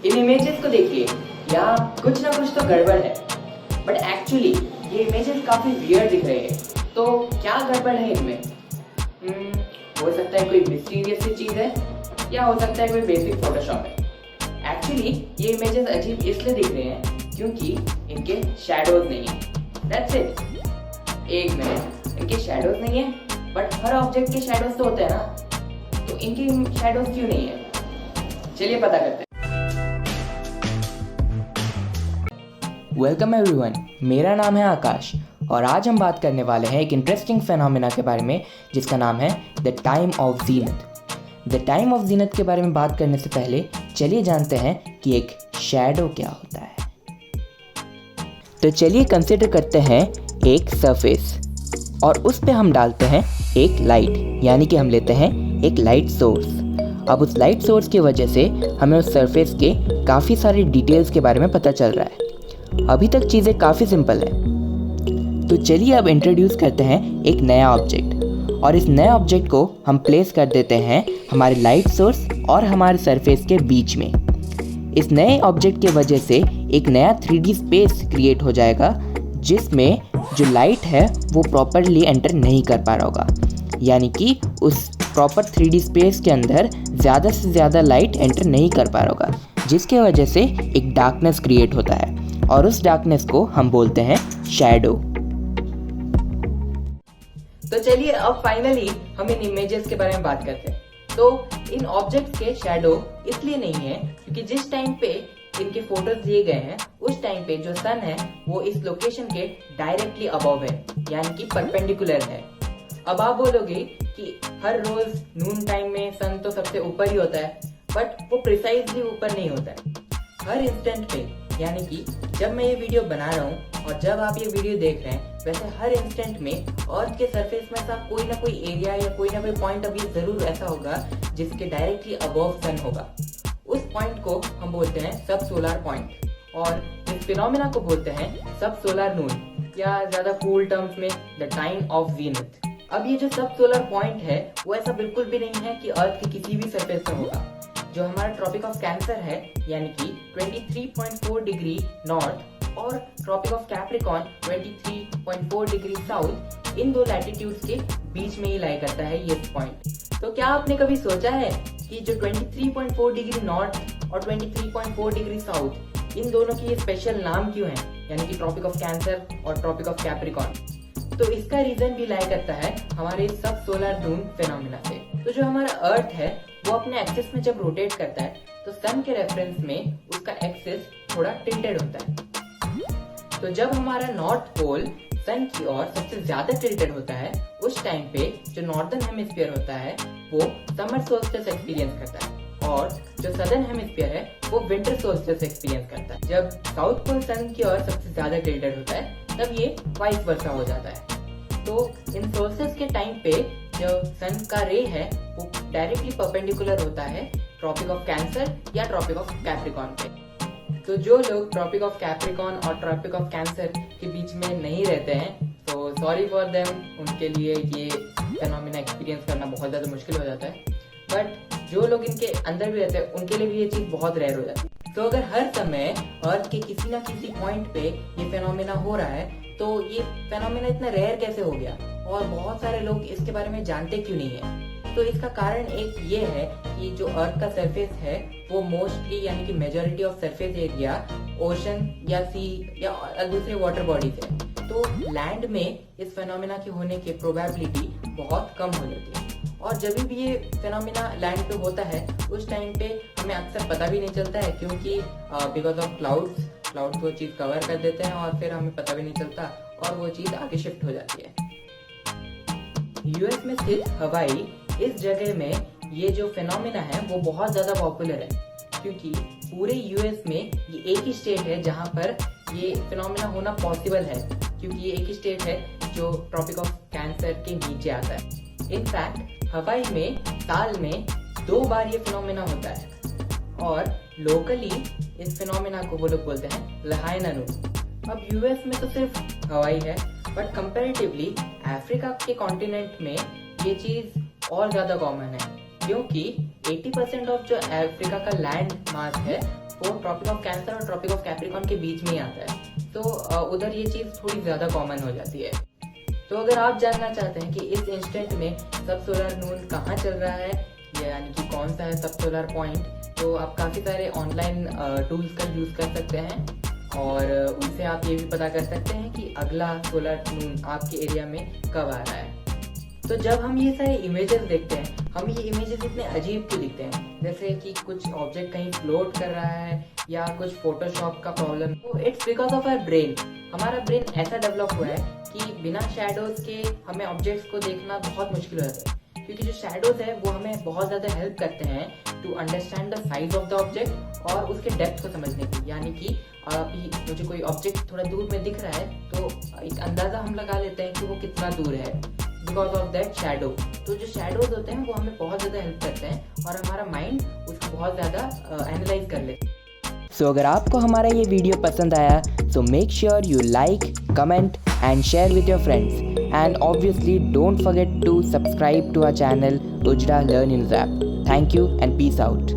इन images को देखिए, यहाँ कुछ ना कुछ तो गड़बड़ है, बट एक्चुअली ये इमेजेस काफ़ी वियर्ड दिख रहे हैं। तो क्या गड़बड़ है इनमें? हो सकता है कोई मिस्टीरियस सी चीज़ है, या हो सकता है कोई बेसिक फोटोशॉप है। एक्चुअली ये इमेजेस अजीब इसलिए दिख रहे हैं क्योंकि इनके शैडोज नहीं है। That's it. एक मिनट, इनके शैडोज नहीं है, बट हर ऑब्जेक्ट के शैडोज तो होते हैं ना, तो इनके शैडोज क्यों नहीं है? चलिए पता करते हैं। वेलकम एवरीवन, मेरा नाम है आकाश और आज हम बात करने वाले हैं एक इंटरेस्टिंग फेनोमेना के बारे में जिसका नाम है the time of Zeenat. The time of Zeenat के बारे में बात करने से पहले चलिए जानते हैं कि एक शैडो क्या होता है। तो चलिए कंसिडर करते हैं एक सरफेस और उस पे हम डालते हैं एक लाइट, यानी कि हम लेते हैं एक लाइट सोर्स। अब उस लाइट सोर्स की वजह से हमें उस सरफेस के काफ़ी सारे डिटेल्स के बारे में पता चल रहा है। अभी तक चीज़ें काफ़ी सिंपल है। तो चलिए अब इंट्रोड्यूस करते हैं एक नया ऑब्जेक्ट और इस नए ऑब्जेक्ट को हम प्लेस कर देते हैं हमारे लाइट सोर्स और हमारे सरफेस के बीच में। इस नए ऑब्जेक्ट के वजह से एक नया 3D स्पेस क्रिएट हो जाएगा जिसमें जो लाइट है वो प्रॉपरली एंटर नहीं कर पा रहा होगा, यानी कि उस प्रॉपर 3D स्पेस के अंदर ज़्यादा से ज़्यादा लाइट एंटर नहीं कर पा रहा होगा, जिसके वजह से एक डार्कनेस क्रिएट होता है और उस डार्कनेस को हम बोलते हैं शैडो। तो चलिए अब फाइनली हम इन इमेजेस के बारे में बात करते हैं। तो इन ऑब्जेक्ट्स के शैडो इसलिए नहीं है क्योंकि जिस टाइम पे इनके फोटोज लिए गए हैं उस टाइम पे जो सन है वो इस लोकेशन के डायरेक्टली अबव है, यानी कि परपेंडिकुलर है। अब आप बोलोगे कि हर रोज नून टाइम में सन तो सबसे ऊपर ही होता है, बट वो प्रिसाइजली ऊपर नहीं होता है। हर इंस्टेंट पे, यानी कि जब मैं ये वीडियो बना रहा हूँ और जब आप ये वीडियो देख रहे हैं, वैसे हर इंस्टेंट में अर्थ के सरफेस में ऐसा कोई ना कोई एरिया या कोई ना कोई पॉइंट अभी जरूर ऐसा होगा जिसके डायरेक्टली अबव सन होगा। उस पॉइंट को हम बोलते हैं सब सोलर पॉइंट और इस फिनोमेना को बोलते हैं सब सोलर नून, या ज्यादा कूल टर्म्स में द टाइम ऑफ ज़ीनत। अब ये जो सब सोलर पॉइंट है वो ऐसा बिल्कुल भी नहीं है कि अर्थ के किसी भी सरफेस में होगा। जो हमारा ट्रॉपिक ऑफ कैंसर है, यानी कि 23.4 डिग्री नॉर्थ और tropic of Capricorn 23.4 degree south, इन दो लैटिट्यूड्स के बीच में ही लाई करता है ये पॉइंट। तो क्या आपने कभी सोचा है कि जो 23.4 डिग्री नॉर्थ और 23.4 डिग्री साउथ, इन दोनों की ये स्पेशल नाम क्यों है, यानी कि ट्रॉपिक ऑफ कैंसर और ट्रॉपिक ऑफ कैप्रिकॉन? तो इसका रीजन भी लाई करता है हमारे सब सोलर नून फिनोमेना से। तो जो हमारा अर्थ है वो अपने एक्सिस में जब रोटेट करता है तो सन के रेफरेंस में उसका एक्सिस थोड़ा टिल्टेड होता है। तो जब हमारा नॉर्थ पोल सन की ओर सबसे ज्यादा टिल्टेड होता है, उस टाइम पे जो नॉर्दर्न हेमिस्फीयर होता है वो समर सोल्स्टिस एक्सपीरियंस करता है और जो सदर्न हेमिस्फीयर है वो विंटर सोल्स्टिस एक्सपीरियंस करता है। जब साउथ पोल सन की ओर सबसे ज्यादा टिल्टेड होता है तब ये वाइस वर्सा हो जाता है। तो इन सोल्स्टिस के टाइम पे जो सन का रे है वो डायरेक्टली परपेंडिकुलर होता है ट्रॉपिक ऑफ कैंसर या ट्रॉपिक ऑफ कैप्रिकॉन पे। तो जो लोग ट्रॉपिक ऑफ कैप्रिकॉन और ट्रॉपिक ऑफ कैंसर के बीच में नहीं रहते हैं, तो सॉरी फॉर देम, उनके लिए ये फेनोमेना एक्सपीरियंस करना बहुत ज़्यादा मुश्किल हो जाता है। बट जो लोग इनके अंदर भी रहते हैं उनके लिए भी ये चीज़ बहुत रेयर हो जाती है। तो अगर हर समय अर्थ के किसी ना किसी पॉइंट पे ये फेनोमेना हो रहा है तो ये फेनोमेना इतना रेयर कैसे हो गया और बहुत सारे लोग इसके बारे में जानते क्यों नहीं है? तो इसका कारण एक ये है कि जो अर्थ का सरफेस है वो मोस्टली, यानी कि majority of surface area ocean या सी या दूसरे वाटर बॉडीज है। तो लैंड में इस फेनोमेना के होने की प्रोबेबिलिटी बहुत कम हो जाती है और जब भी ये फेनोमेना लैंड पे होता है उस टाइम पे हमें अक्सर पता भी नहीं चलता है, क्योंकि बिकॉज ऑफ क्लाउड्स वो चीज़ कवर कर देते हैं और फिर हमें पता भी नहीं चलता और वो चीज़ आगे शिफ्ट हो जाती है। यूएस में स्थित हवाई, इस जगह में ये जो फिनोमेना है वो बहुत ज़्यादा पॉपुलर है क्योंकि पूरे यूएस में ये एक ही स्टेट है जहाँ पर ये फिनोमेना होना पॉसिबल है, क्योंकि ये एक ही स्टेट है जो ट्रॉपिक ऑफ कैंसर के नीचे आता है। इनफैक्ट हवाई में साल में 2 बार ये फिनोमेना होता है और लोकली इस फिनोमेना को वो लोग बोलते हैं लहाइना नून। अब यूएस में तो सिर्फ हवाई है, बट कंपैरेटिवली अफ्रीका के कॉन्टिनेंट में ये चीज़ और ज़्यादा कॉमन है क्योंकि 80% ऑफ जो अफ्रीका का लैंड मास है वो ट्रॉपिक ऑफ कैंसर और ट्रॉपिक ऑफ कैप्रिकॉर्न के बीच में ही आता है, तो उधर ये चीज़ थोड़ी ज़्यादा कॉमन हो जाती है। तो अगर आप जानना चाहते हैं कि इस इंस्टेंट में सब सोलर मून कहाँ चल रहा है, यानी कि कौन सा है सब सोलर पॉइंट, तो आप काफ़ी सारे ऑनलाइन टूल्स का यूज़ कर सकते हैं और उनसे आप ये भी पता कर सकते हैं कि अगला सोलर मून आपके एरिया में कब आ रहा है। तो जब हम ये सारे इमेजेस देखते हैं, हमें ये इमेजेस इतने अजीब क्यों दिखते हैं, जैसे कि कुछ ऑब्जेक्ट कहीं फ्लोट कर रहा है या कुछ फोटोशॉप का प्रॉब्लम, तो it's because of our brain. हमारा ब्रेन ऐसा डेवलप हुआ है कि बिना शैडोज के हमें ऑब्जेक्ट्स को देखना बहुत मुश्किल हो जाता है, क्योंकि जो शैडोज है वो हमें बहुत ज़्यादा हेल्प करते हैं to understand the size of the object और उसके डेप्थ को समझने की। यानी कि अभी मुझे कोई ऑब्जेक्ट थोड़ा दूर में दिख रहा है तो एक अंदाज़ा हम लगा लेते हैं कि वो कितना दूर है बिकॉज ऑफ दैट शैडो। तो जो शैडोज होते हैं वो हमें बहुत ज़्यादा हेल्प करते हैं और हमारा माइंड उसको बहुत ज़्यादा एनालाइज कर लेते हैं। सो अगर आपको हमारा ये वीडियो पसंद आया so make sure you like, comment and share with your friends, and obviously don't forget to subscribe to our channel Ujra Learn in Rap. Thank you and peace out.